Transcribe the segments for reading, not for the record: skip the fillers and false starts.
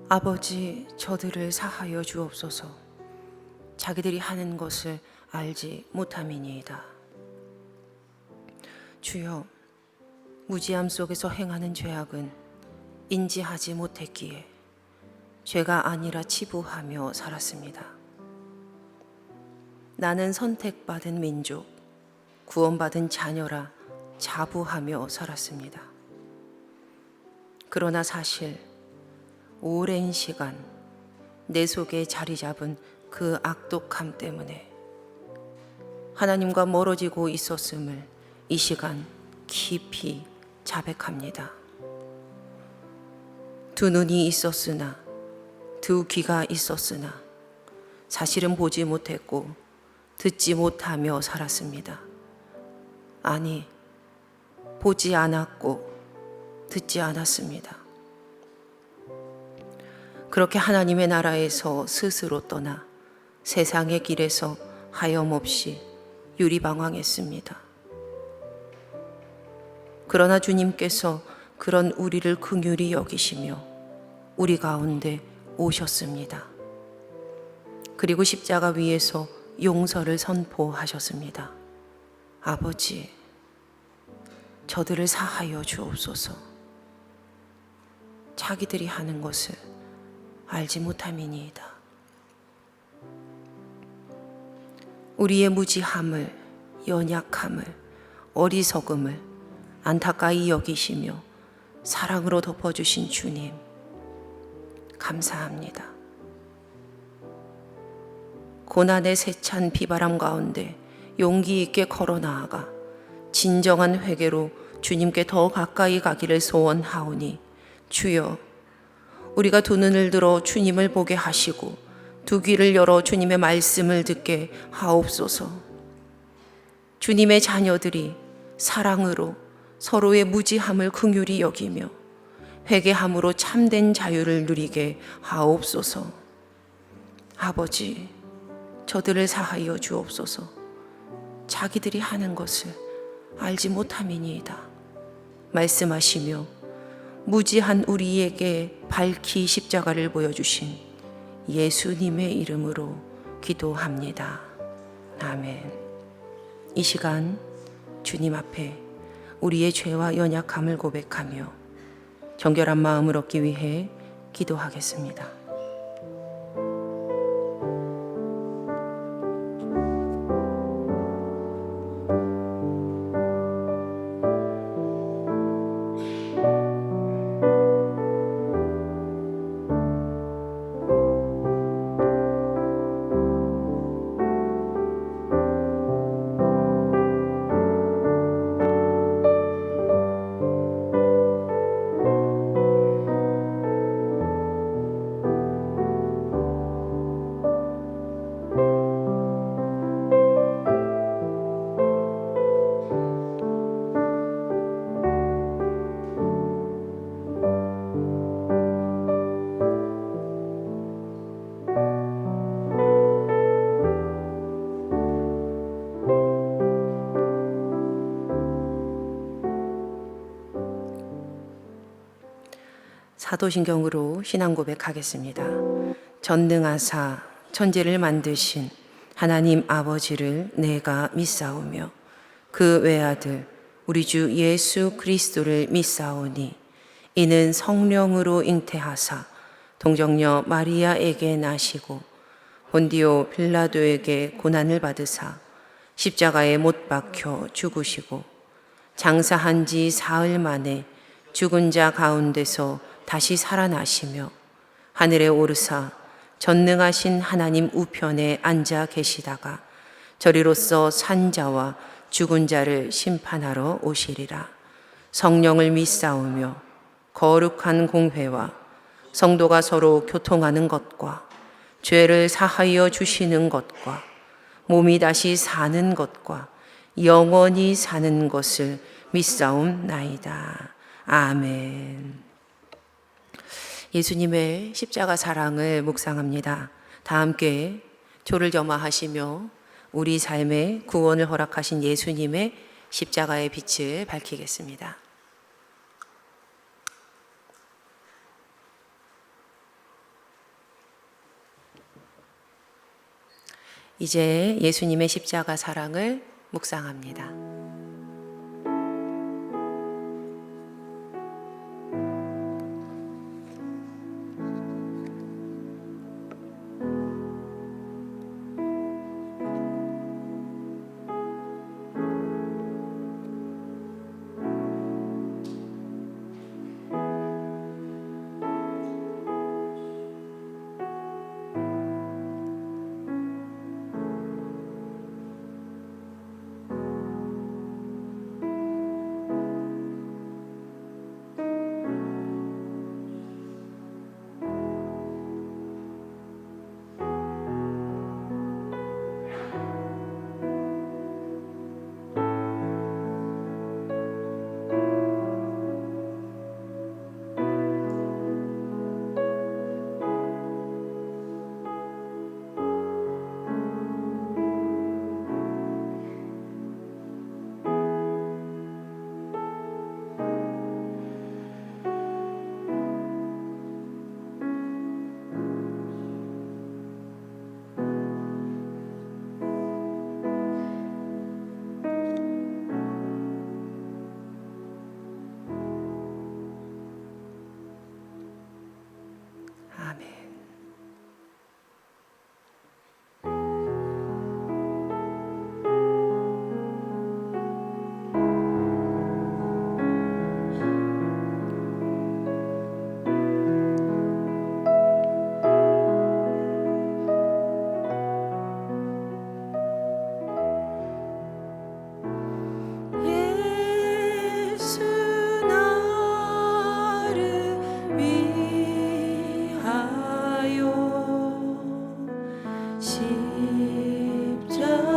아버지, 저들을 사하여 주옵소서. 자기들이 하는 것을 알지 못함이니이다. 주여, 무지함 속에서 행하는 죄악은 인지하지 못했기에 죄가 아니라 치부하며 살았습니다. 나는 선택받은 민족, 구원받은 자녀라 자부하며 살았습니다. 그러나 사실 오랜 시간 내 속에 자리 잡은 그 악독함 때문에 하나님과 멀어지고 있었음을 이 시간 깊이 자백합니다. 두 눈이 있었으나, 두 귀가 있었으나 사실은 보지 못했고 듣지 못하며 살았습니다. 아니, 보지 않았고 듣지 않았습니다. 그렇게 하나님의 나라에서 스스로 떠나 세상의 길에서 하염없이 유리방황했습니다. 그러나 주님께서 그런 우리를 긍휼히 여기시며 우리 가운데 오셨습니다. 그리고 십자가 위에서 용서를 선포하셨습니다. 아버지, 저들을 사하여 주옵소서. 자기들이 하는 것을 알지 못함이니이다. 우리의 무지함을, 연약함을, 어리석음을 안타까이 여기시며 사랑으로 덮어주신 주님, 감사합니다. 고난의 세찬 비바람 가운데 용기 있게 걸어 나아가 진정한 회개로 주님께 더 가까이 가기를 소원하오니, 주여, 우리가 두 눈을 들어 주님을 보게 하시고 두 귀를 열어 주님의 말씀을 듣게 하옵소서. 주님의 자녀들이 사랑으로 서로의 무지함을 긍휼히 여기며 회개함으로 참된 자유를 누리게 하옵소서. 아버지, 저들을 사하여 주옵소서. 자기들이 하는 것을 알지 못함이니이다. 말씀하시며 무지한 우리에게 밝히 십자가를 보여주신 예수님의 이름으로 기도합니다. 아멘. 이 시간 주님 앞에 우리의 죄와 연약함을 고백하며 정결한 마음을 얻기 위해 기도하겠습니다. 사도신경으로 신앙 고백하겠습니다. 전능하사 천지를 만드신 하나님 아버지를 내가 믿사오며 그 외아들 우리 주 예수 그리스도를 믿사오니, 이는 성령으로 잉태하사 동정녀 마리아에게 나시고 본디오 빌라도에게 고난을 받으사 십자가에 못 박혀 죽으시고 장사한 지 사흘 만에 죽은 자 가운데서 다시 살아나시며 하늘에 오르사 전능하신 하나님 우편에 앉아 계시다가 저리로서 산 자와 죽은 자를 심판하러 오시리라. 성령을 믿사오며 거룩한 공회와 성도가 서로 교통하는 것과 죄를 사하여 주시는 것과 몸이 다시 사는 것과 영원히 사는 것을 믿사옵나이다. 아멘. 예수님의 십자가 사랑을 묵상합니다. 다 함께 조를 점화하시며 우리 삶의 구원을 허락하신 예수님의 십자가의 빛을 밝히겠습니다. 이제 예수님의 십자가 사랑을 묵상합니다. 아멘. 십자가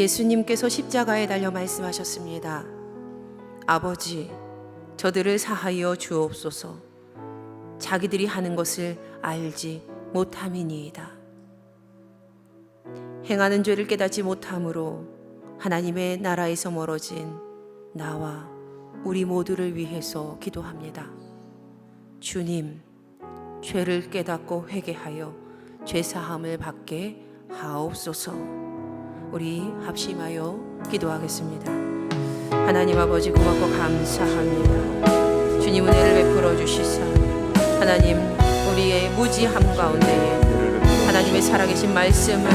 예수님께서 십자가에 달려 말씀하셨습니다. 아버지, 저들을 사하여 주옵소서. 자기들이 하는 것을 알지 못함이니이다. 행하는 죄를 깨닫지 못함으로 하나님의 나라에서 멀어진 나와 우리 모두를 위해서 기도합니다. 주님, 죄를 깨닫고 회개하여 죄사함을 받게 하옵소서. 우리 합심하여 기도하겠습니다. 하나님 아버지, 고맙고 감사합니다. 주님 은혜를 베풀어 주시사 하나님, 우리의 무지함 가운데에 하나님의 살아계신 말씀을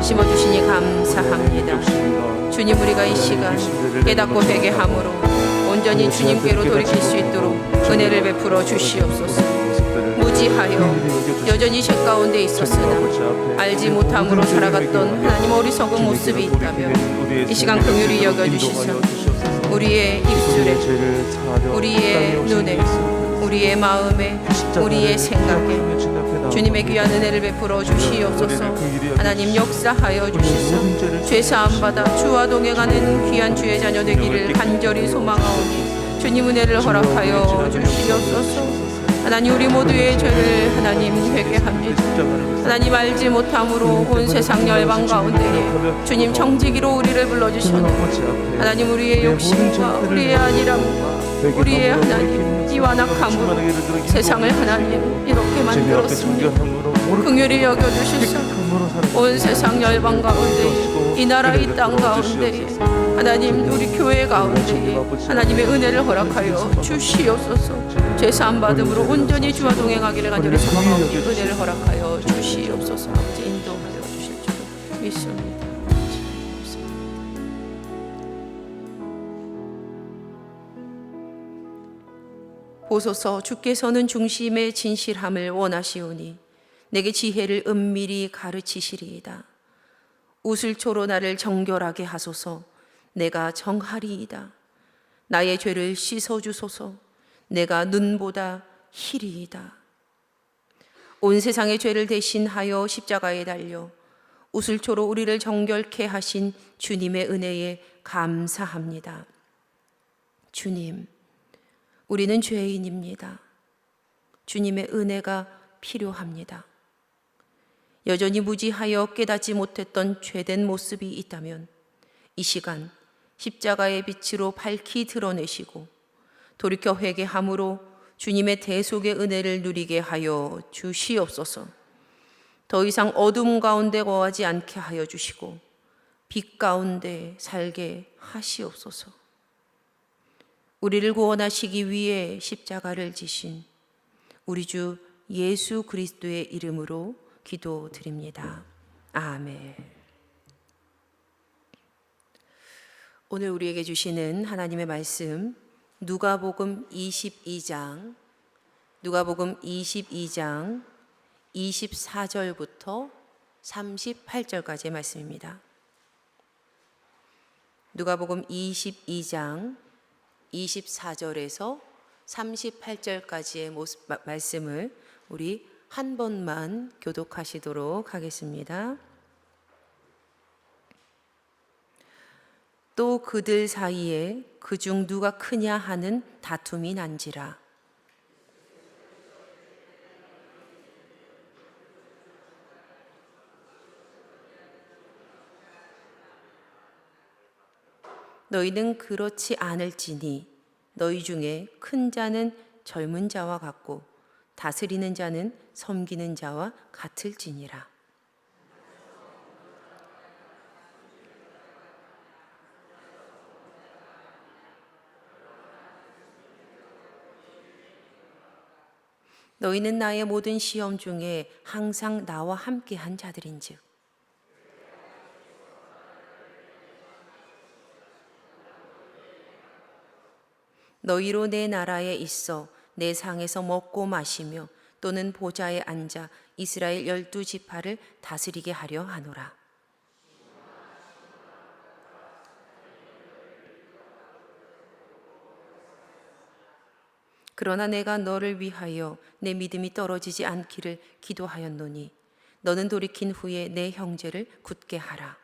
심어주시니 감사합니다. 주님, 우리가 이 시간 깨닫고 회개함으로 온전히 주님께로 돌이킬 수 있도록 은혜를 베풀어 주시옵소서. 무지하여 여전히 죄 가운데 있었으나 알지 못함으로 살아갔던 하나님 어리석은 모습이 있다면 이 시간 긍휼히 여겨주시사 우리의 입술에, 우리의 눈에, 우리의 마음에, 우리의 생각에 주님의 귀한 은혜를 베풀어 주시옵소서. 하나님 역사하여 주시사 죄사함 받아 주와 동행하는 귀한 주의 자녀 되기를 간절히 소망하오니 주님 은혜를 허락하여 주시옵소서. 하나님, 우리 모두의 죄를 하나님 회개합니다. 하나님, 알지 못함으로 온 세상 열방 가운데에 주님 정직이로 우리를 불러주셨는데 하나님, 우리의 욕심과 우리의 안일함과 우리의 하나님 이 완악함으로 세상을 하나님 이렇게 만들었습니다. 긍휼히 여겨주시사 온 세상 열방 가운데 이 나라 이 땅 가운데 하나님 우리 교회 가운데 하나님의 은혜를 허락하여 주시옵소서. 죄사함 받음으로 온전히 주와 동행하기를 간절히 소망하오니 은혜를 허락하여 주시옵소서. 아버지, 인도하여 주실 줄 믿습니다. 보소서, 주께서는 중심의 진실함을 원하시오니 내게 지혜를 은밀히 가르치시리이다. 우슬초로 나를 정결하게 하소서. 내가 정하리이다. 나의 죄를 씻어주소서. 내가 눈보다 희리이다. 온 세상의 죄를 대신하여 십자가에 달려 우슬초로 우리를 정결케 하신 주님의 은혜에 감사합니다. 주님, 우리는 죄인입니다. 주님의 은혜가 필요합니다. 여전히 무지하여 깨닫지 못했던 죄된 모습이 있다면 이 시간 십자가의 빛으로 밝히 드러내시고 돌이켜 회개함으로 주님의 대속의 은혜를 누리게 하여 주시옵소서. 더 이상 어둠 가운데 거하지 않게 하여 주시고 빛 가운데 살게 하시옵소서. 우리를 구원하시기 위해 십자가를 지신 우리 주 예수 그리스도의 이름으로 기도드립니다. 아멘. 오늘 우리에게 주시는 하나님의 말씀 누가복음 22장 24절부터 38절까지의 말씀입니다. 누가복음 22장 24절에서 38절까지의 말씀을 우리 한 번만 교독하시도록 하겠습니다. 또 그들 사이에 그중 누가 크냐 하는 다툼이 난지라. 너희는 그렇지 않을지니 너희 중에 큰 자는 젊은 자와 같고 다스리는 자는 섬기는 자와 같을지니라. 너희는 나의 모든 시험 중에 항상 나와 함께한 자들인즉 너희로 내 나라에 있어 내 상에서 먹고 마시며 또는 보좌에 앉아 이스라엘 12지파를 다스리게 하려 하노라. 그러나 내가 너를 위하여 내 믿음이 떨어지지 않기를 기도하였노니 너는 돌이킨 후에 내 형제를 굳게 하라.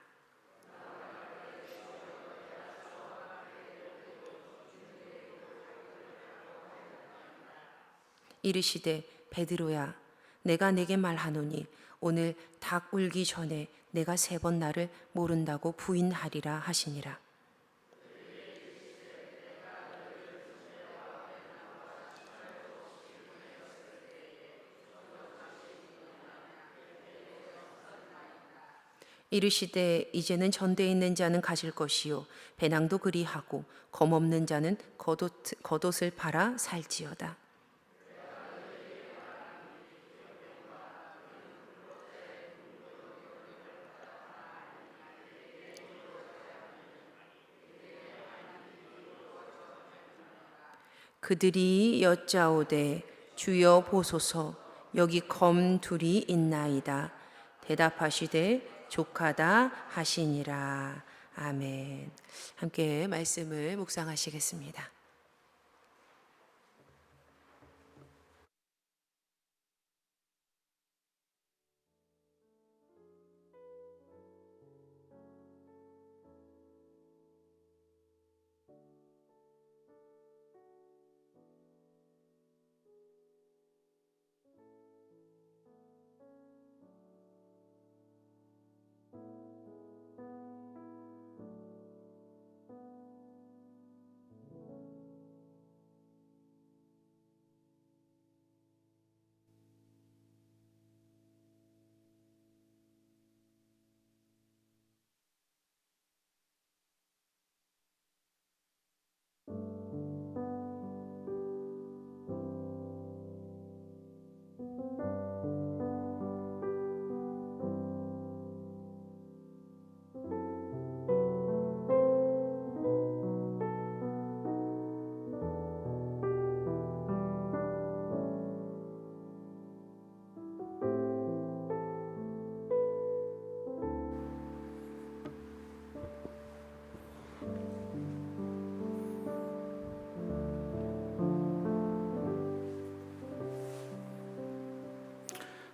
이르시되 베드로야 내가 네게 말하노니 오늘 닭 울기 전에 내가 3번 나를 모른다고 부인하리라 하시니라. 이르시되 이제는 전대에 있는 자는 가질 것이요 배낭도 그리하고 검없는 자는 겉옷을 팔아 살지어다. 그들이 여짜오되 주여 보소서 여기 검 둘이 있나이다. 대답하시되 족하다 하시니라. 아멘. 함께 말씀을 묵상하시겠습니다.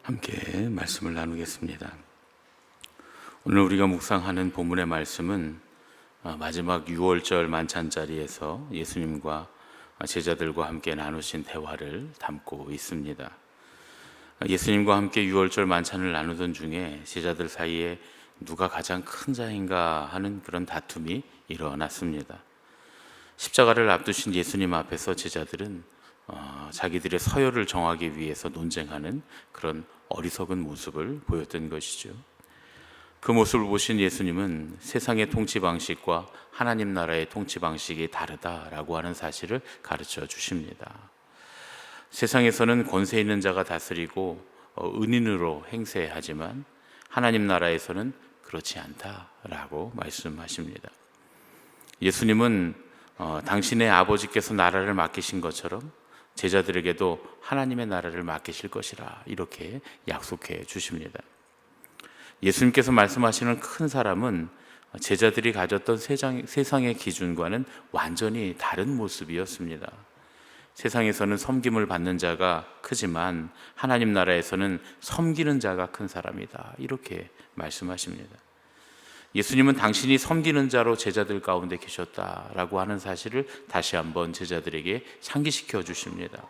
함께 말씀을 나누겠습니다. 오늘 우리가 묵상하는 본문의 말씀은 마지막 유월절 만찬 자리에서 예수님과 제자들과 함께 나누신 대화를 담고 있습니다. 예수님과 함께 유월절 만찬을 나누던 중에 제자들 사이에 누가 가장 큰 자인가 하는 그런 다툼이 일어났습니다. 십자가를 앞두신 예수님 앞에서 제자들은 자기들의 서열을 정하기 위해서 논쟁하는 그런 어리석은 모습을 보였던 것이죠. 그 모습을 보신 예수님은 세상의 통치 방식과 하나님 나라의 통치 방식이 다르다라고 하는 사실을 가르쳐 주십니다. 세상에서는 권세 있는 자가 다스리고 은인으로 행세하지만 하나님 나라에서는 그렇지 않다라고 말씀하십니다. 예수님은 당신의 아버지께서 나라를 맡기신 것처럼 제자들에게도 하나님의 나라를 맡기실 것이라 이렇게 약속해 주십니다. 예수님께서 말씀하시는 큰 사람은 제자들이 가졌던 세상의 기준과는 완전히 다른 모습이었습니다. 세상에서는 섬김을 받는 자가 크지만 하나님 나라에서는 섬기는 자가 큰 사람이다 이렇게 말씀하십니다. 예수님은 당신이 섬기는 자로 제자들 가운데 계셨다라고 하는 사실을 다시 한번 제자들에게 상기시켜 주십니다.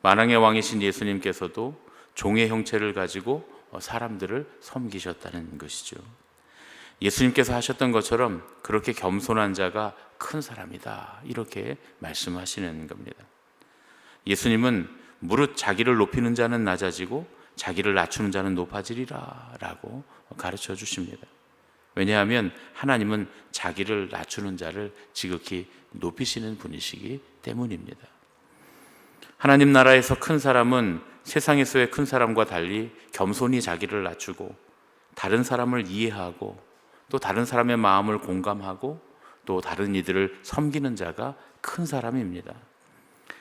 만왕의 왕이신 예수님께서도 종의 형체를 가지고 사람들을 섬기셨다는 것이죠. 예수님께서 하셨던 것처럼 그렇게 겸손한 자가 큰 사람이다 이렇게 말씀하시는 겁니다. 예수님은 무릇 자기를 높이는 자는 낮아지고 자기를 낮추는 자는 높아지리라 라고 가르쳐 주십니다. 왜냐하면 하나님은 자기를 낮추는 자를 지극히 높이시는 분이시기 때문입니다. 하나님 나라에서 큰 사람은 세상에서의 큰 사람과 달리 겸손히 자기를 낮추고 다른 사람을 이해하고 또 다른 사람의 마음을 공감하고 또 다른 이들을 섬기는 자가 큰 사람입니다.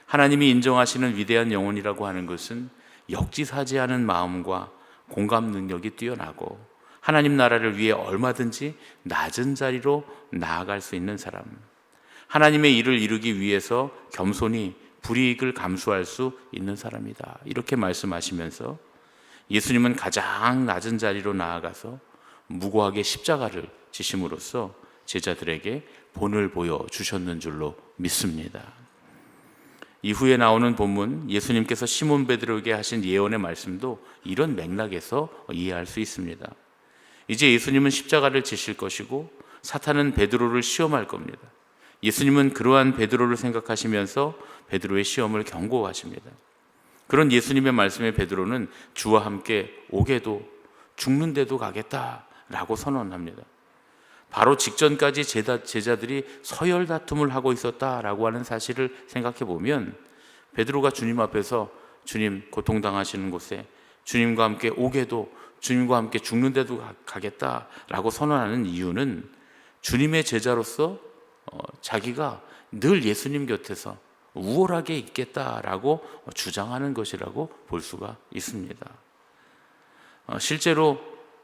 하나님이 인정하시는 위대한 영혼이라고 하는 것은 역지사지 않은 마음과 공감 능력이 뛰어나고 하나님 나라를 위해 얼마든지 낮은 자리로 나아갈 수 있는 사람, 하나님의 일을 이루기 위해서 겸손히 불이익을 감수할 수 있는 사람이다 이렇게 말씀하시면서 예수님은 가장 낮은 자리로 나아가서 무고하게 십자가를 지심으로써 제자들에게 본을 보여주셨는 줄로 믿습니다. 이후에 나오는 본문 예수님께서 시몬 베드로에게 하신 예언의 말씀도 이런 맥락에서 이해할 수 있습니다. 이제 예수님은 십자가를 지실 것이고 사탄은 베드로를 시험할 겁니다. 예수님은 그러한 베드로를 생각하시면서 베드로의 시험을 경고하십니다. 그런 예수님의 말씀에 베드로는 주와 함께 오게도 죽는데도 가겠다라고 선언합니다. 바로 직전까지 제자들이 서열 다툼을 하고 있었다라고 하는 사실을 생각해 보면 베드로가 주님 앞에서 주님 고통당하시는 곳에 주님과 함께 오게도 주님과 함께 죽는데도 가겠다라고 선언하는 이유는 주님의 제자로서 자기가 늘 예수님 곁에서 우월하게 있겠다라고 주장하는 것이라고 볼 수가 있습니다. 실제로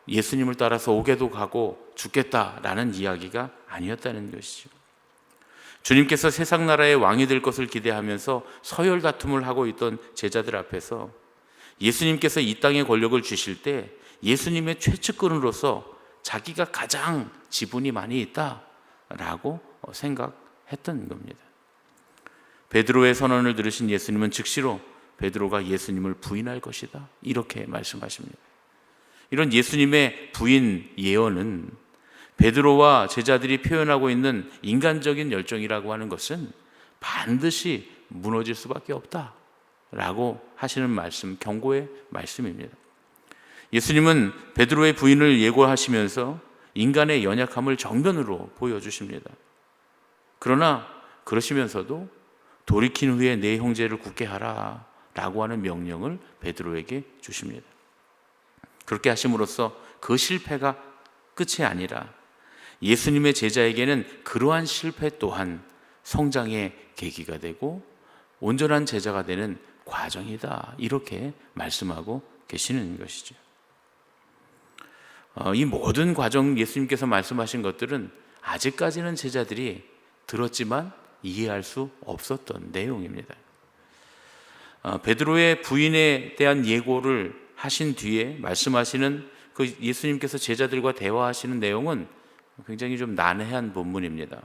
예수님을 따라서 오게도 가고 죽겠다라는 이야기가 아니었다는 것이죠. 주님께서 세상 나라의 왕이 될 것을 기대하면서 서열 다툼을 하고 있던 제자들 앞에서 예수님께서 이 땅의 권력을 주실 때 예수님의 최측근으로서 자기가 가장 지분이 많이 있다라고 생각했던 겁니다. 베드로의 선언을 들으신 예수님은 즉시로 베드로가 예수님을 부인할 것이다 이렇게 말씀하십니다. 이런 예수님의 부인 예언은 베드로와 제자들이 표현하고 있는 인간적인 열정이라고 하는 것은 반드시 무너질 수밖에 없다라고 하시는 말씀, 경고의 말씀입니다. 예수님은 베드로의 부인을 예고하시면서 인간의 연약함을 정면으로 보여주십니다. 그러나 그러시면서도 돌이킨 후에 내 형제를 굳게 하라 라고 하는 명령을 베드로에게 주십니다. 그렇게 하심으로써 그 실패가 끝이 아니라 예수님의 제자에게는 그러한 실패 또한 성장의 계기가 되고 온전한 제자가 되는 과정이다 이렇게 말씀하고 계시는 것이죠. 이 모든 과정 예수님께서 말씀하신 것들은 아직까지는 제자들이 들었지만 이해할 수 없었던 내용입니다. 베드로의 부인에 대한 예고를 하신 뒤에 말씀하시는 그 예수님께서 제자들과 대화하시는 내용은 굉장히 좀 난해한 본문입니다.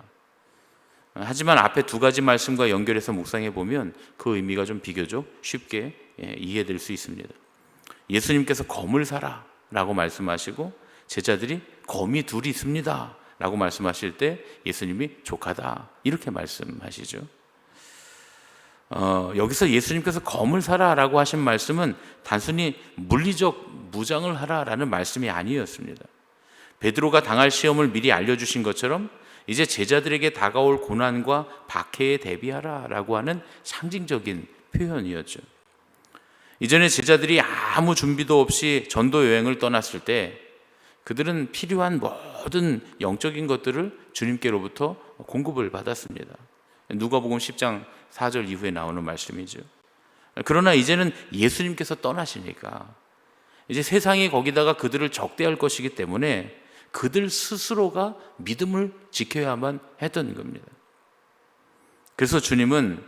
하지만 앞에 두 가지 말씀과 연결해서 묵상해 보면 그 의미가 좀 비교적 쉽게 이해될 수 있습니다. 예수님께서 검을 사라 라고 말씀하시고 제자들이 검이 둘이 있습니다 라고 말씀하실 때 예수님이 족하다 이렇게 말씀하시죠. 여기서 예수님께서 검을 사라 라고 하신 말씀은 단순히 물리적 무장을 하라라는 말씀이 아니었습니다. 베드로가 당할 시험을 미리 알려주신 것처럼 이제 제자들에게 다가올 고난과 박해에 대비하라 라고 하는 상징적인 표현이었죠. 이전에 제자들이 아무 준비도 없이 전도 여행을 떠났을 때 그들은 필요한 모든 영적인 것들을 주님께로부터 공급을 받았습니다. 누가복음 10장 4절 이후에 나오는 말씀이죠. 그러나 이제는 예수님께서 떠나시니까 이제 세상이 거기다가 그들을 적대할 것이기 때문에 그들 스스로가 믿음을 지켜야만 했던 겁니다. 그래서 주님은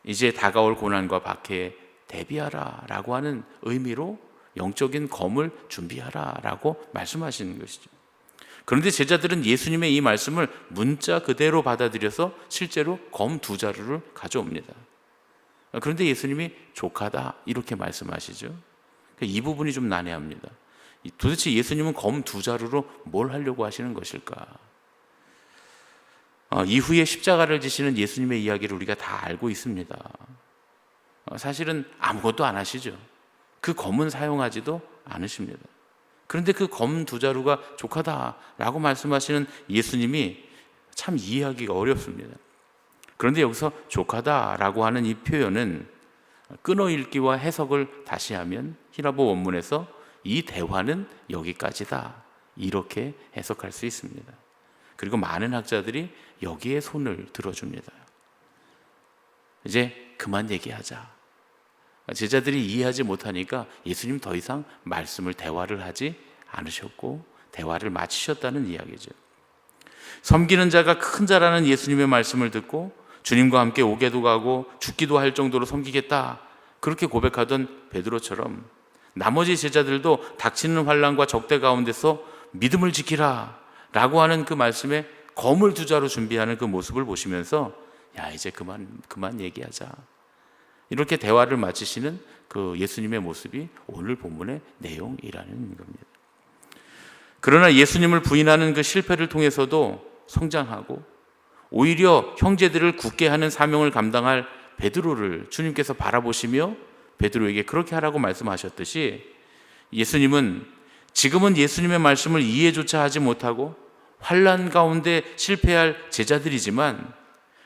이제 다가올 고난과 박해에 대비하라 라고 하는 의미로 영적인 검을 준비하라 라고 말씀하시는 것이죠. 그런데 제자들은 예수님의 이 말씀을 문자 그대로 받아들여서 실제로 검 두 자루를 가져옵니다. 그런데 예수님이 족하다 이렇게 말씀하시죠. 이 부분이 좀 난해합니다. 도대체 예수님은 검 두 자루로 뭘 하려고 하시는 것일까? 이후에 십자가를 지시는 예수님의 이야기를 우리가 다 알고 있습니다. 사실은 아무것도 안 하시죠. 그 검은 사용하지도 않으십니다. 그런데 그 검 두 자루가 족하다라고 말씀하시는 예수님이 참 이해하기가 어렵습니다. 그런데 여기서 족하다라고 하는 이 표현은 끊어읽기와 해석을 다시 하면 히라보 원문에서 이 대화는 여기까지다 이렇게 해석할 수 있습니다. 그리고 많은 학자들이 여기에 손을 들어줍니다. 이제 그만 얘기하자. 제자들이 이해하지 못하니까 예수님 더 이상 말씀을 대화를 하지 않으셨고 대화를 마치셨다는 이야기죠. 섬기는 자가 큰 자라는 예수님의 말씀을 듣고 주님과 함께 오게도 가고 죽기도 할 정도로 섬기겠다 그렇게 고백하던 베드로처럼 나머지 제자들도 닥치는 환난과 적대 가운데서 믿음을 지키라 라고 하는 그 말씀에 검을 두 자루 준비하는 그 모습을 보시면서 야, 이제 그만 얘기하자. 이렇게 대화를 마치시는 그 예수님의 모습이 오늘 본문의 내용이라는 겁니다. 그러나 예수님을 부인하는 그 실패를 통해서도 성장하고 오히려 형제들을 굳게 하는 사명을 감당할 베드로를 주님께서 바라보시며 베드로에게 그렇게 하라고 말씀하셨듯이, 예수님은 지금은 예수님의 말씀을 이해조차 하지 못하고 환난 가운데 실패할 제자들이지만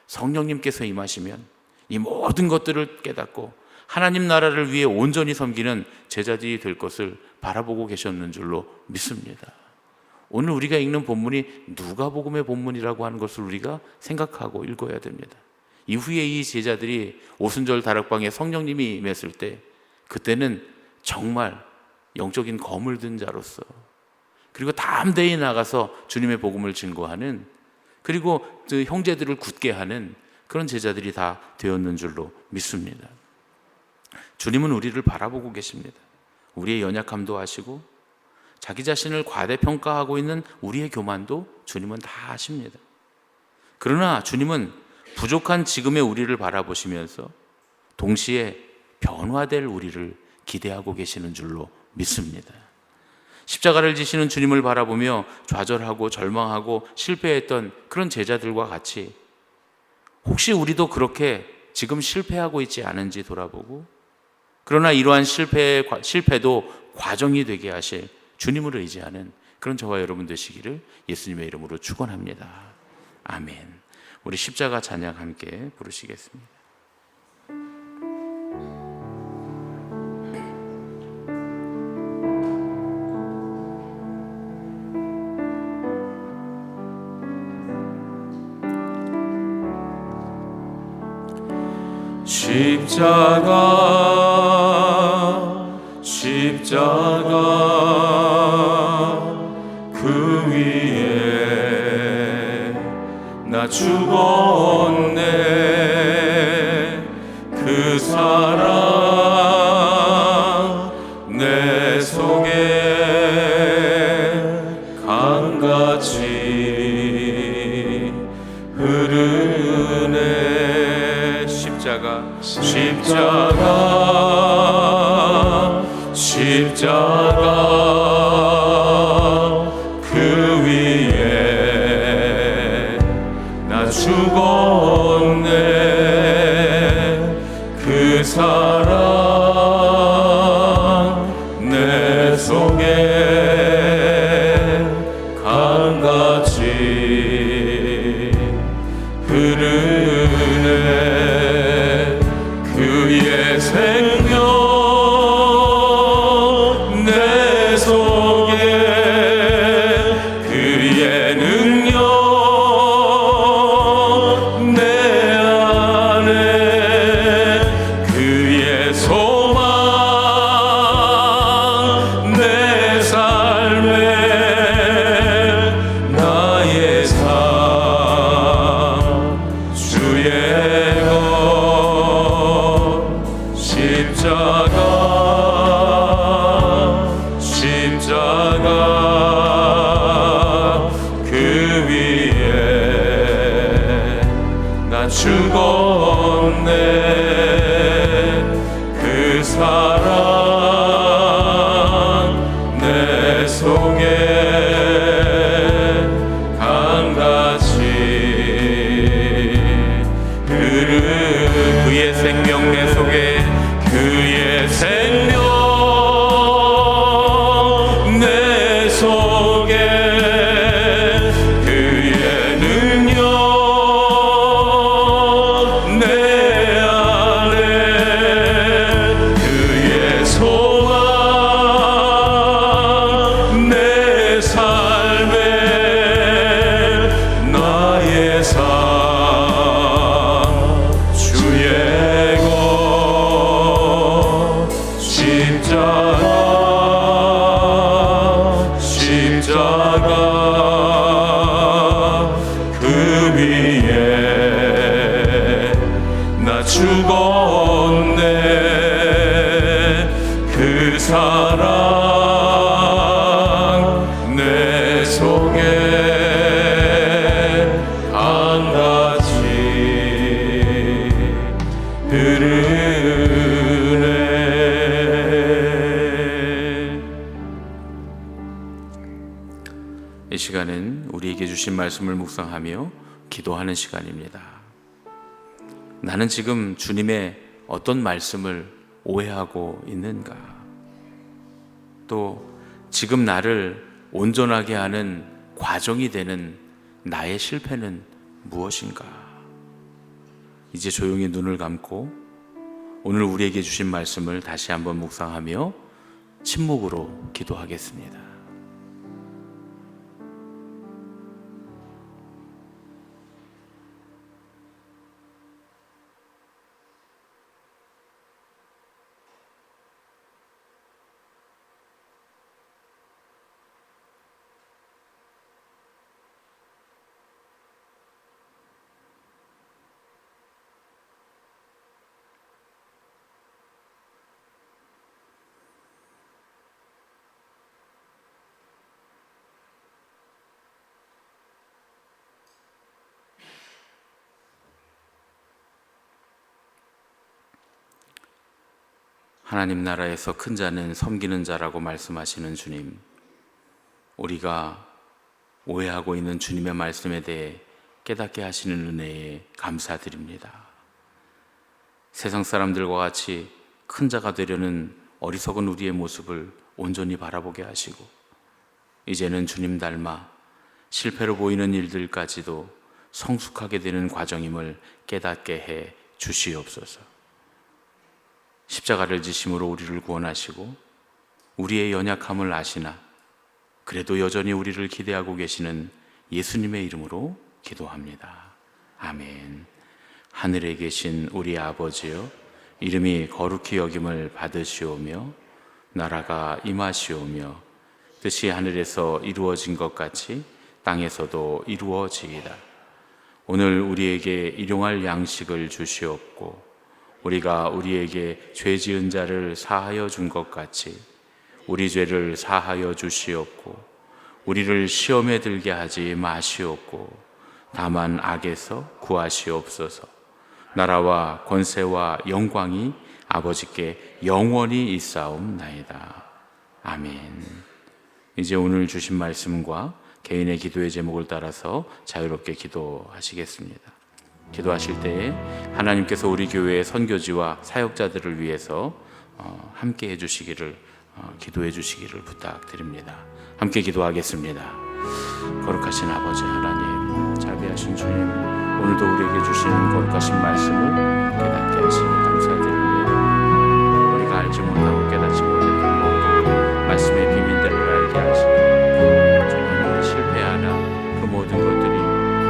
성령님께서 임하시면 이 모든 것들을 깨닫고 하나님 나라를 위해 온전히 섬기는 제자들이 될 것을 바라보고 계셨는 줄로 믿습니다. 오늘 우리가 읽는 본문이 누가복음의 본문이라고 하는 것을 우리가 생각하고 읽어야 됩니다. 이후에 이 제자들이 오순절 다락방에 성령님이 임했을 때, 그때는 정말 영적인 검을 든 자로서, 그리고 담대히 나가서 주님의 복음을 증거하는, 그리고 그 형제들을 굳게 하는 그런 제자들이 다 되었는 줄로 믿습니다. 주님은 우리를 바라보고 계십니다. 우리의 연약함도 아시고 자기 자신을 과대평가하고 있는 우리의 교만도 주님은 다 아십니다. 그러나 주님은 부족한 지금의 우리를 바라보시면서 동시에 변화될 우리를 기대하고 계시는 줄로 믿습니다. 십자가를 지시는 주님을 바라보며 좌절하고 절망하고 실패했던 그런 제자들과 같이 혹시 우리도 그렇게 지금 실패하고 있지 않은지 돌아보고, 그러나 이러한 실패도 과정이 되게 하실 주님을 의지하는 그런 저와 여러분 되시기를 예수님의 이름으로 축원합니다. 아멘. 우리 십자가 찬양 함께 부르시겠습니다. 십자가 그 위에 나 죽었네. 그 사랑 내 속에 강같이 흐르네. 십자가 그 위에 나 죽었네. 그 사랑 내 속에 강같이 흐르네. 그의 생명 내 속에, 그의 능력 내 안에, 그의 소망 내 삶에, 나의 삶 주의 것. 십자가 그 위에 나 죽었네. 그 사랑 내 속에 강같이 흐르는 그의 생명 내 속에, 그의 생명 내 속에, 그의 능력 내 안에, 그의 소망 내 삶에, 나의 삶 주의 것. 십자가 그 위에 나 죽었네. 그 사랑 내 속에 강같이 시간은 우리에게 주신 말씀을 묵상하며 기도하는 시간입니다. 나는 지금 주님의 어떤 말씀을 오해하고 있는가? 또 지금 나를 온전하게 하는 과정이 되는 나의 실패는 무엇인가? 이제 조용히 눈을 감고 오늘 우리에게 주신 말씀을 다시 한번 묵상하며 침묵으로 기도하겠습니다. 하나님 나라에서 큰 자는 섬기는 자라고 말씀하시는 주님, 우리가 오해하고 있는 주님의 말씀에 대해 깨닫게 하시는 은혜에 감사드립니다. 세상 사람들과 같이 큰 자가 되려는 어리석은 우리의 모습을 온전히 바라보게 하시고, 이제는 주님 닮아 실패로 보이는 일들까지도 성숙하게 되는 과정임을 깨닫게 해 주시옵소서. 십자가를 지심으로 우리를 구원하시고 우리의 연약함을 아시나 그래도 여전히 우리를 기대하고 계시는 예수님의 이름으로 기도합니다. 아멘. 하늘에 계신 우리 아버지여, 이름이 거룩히 여김을 받으시오며 나라가 임하시오며 뜻이 하늘에서 이루어진 것 같이 땅에서도 이루어지이다. 오늘 우리에게 일용할 양식을 주시옵고 우리가 우리에게 죄 지은 자를 사하여 준 것 같이 우리 죄를 사하여 주시옵고 우리를 시험에 들게 하지 마시옵고 다만 악에서 구하시옵소서. 나라와 권세와 영광이 아버지께 영원히 있사옵나이다. 아멘. 이제 오늘 주신 말씀과 개인의 기도의 제목을 따라서 자유롭게 기도하시겠습니다. 기도하실 때에 하나님께서 우리 교회의 선교지와 사역자들을 위해서 함께 해주시기를 기도해 주시기를 부탁드립니다. 함께 기도하겠습니다. 거룩하신 아버지 하나님, 자비하신 주님, 오늘도 우리에게 주시는 거룩하신 말씀을 깨닫게 하시니 감사드립니다. 우리가 알지 못하고 깨닫지 못했던 모든 말씀의 비밀들을 알게 하시고 주님, 실패하나 그 모든 것들이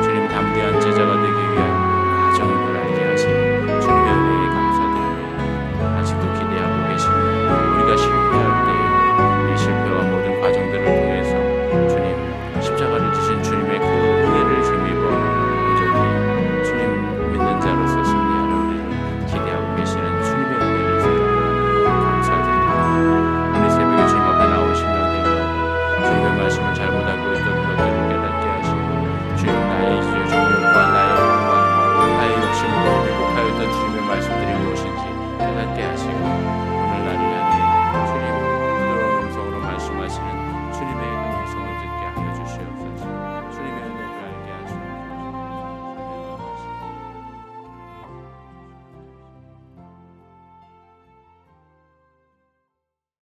주님 담대한 제자가 되기 위한 과정임을 알게 하시니 주님의 은혜에 감사드립니다. 아직도 기대하고 계십니다. 우리가 실패할 때에 이 실패와 모든 과정들을 통해서 주님 십자가를 지신 주님의 그 은혜를 힘입어 온전히 주님 믿는 자로서 승리하는 우리를 기대하고 계시는 주님의 은혜를 생각하고 감사드립니다. 오늘 새벽에 주님 앞에 나온 심령들과 주님의 말씀을 잘못 알고 있던 것들을 깨닫게 하시고 주님 나의 종력과 나의 욕망과 나의 욕심으로 왜곡하였던 주님의 말씀들이 무엇인지 깨닫게 하시고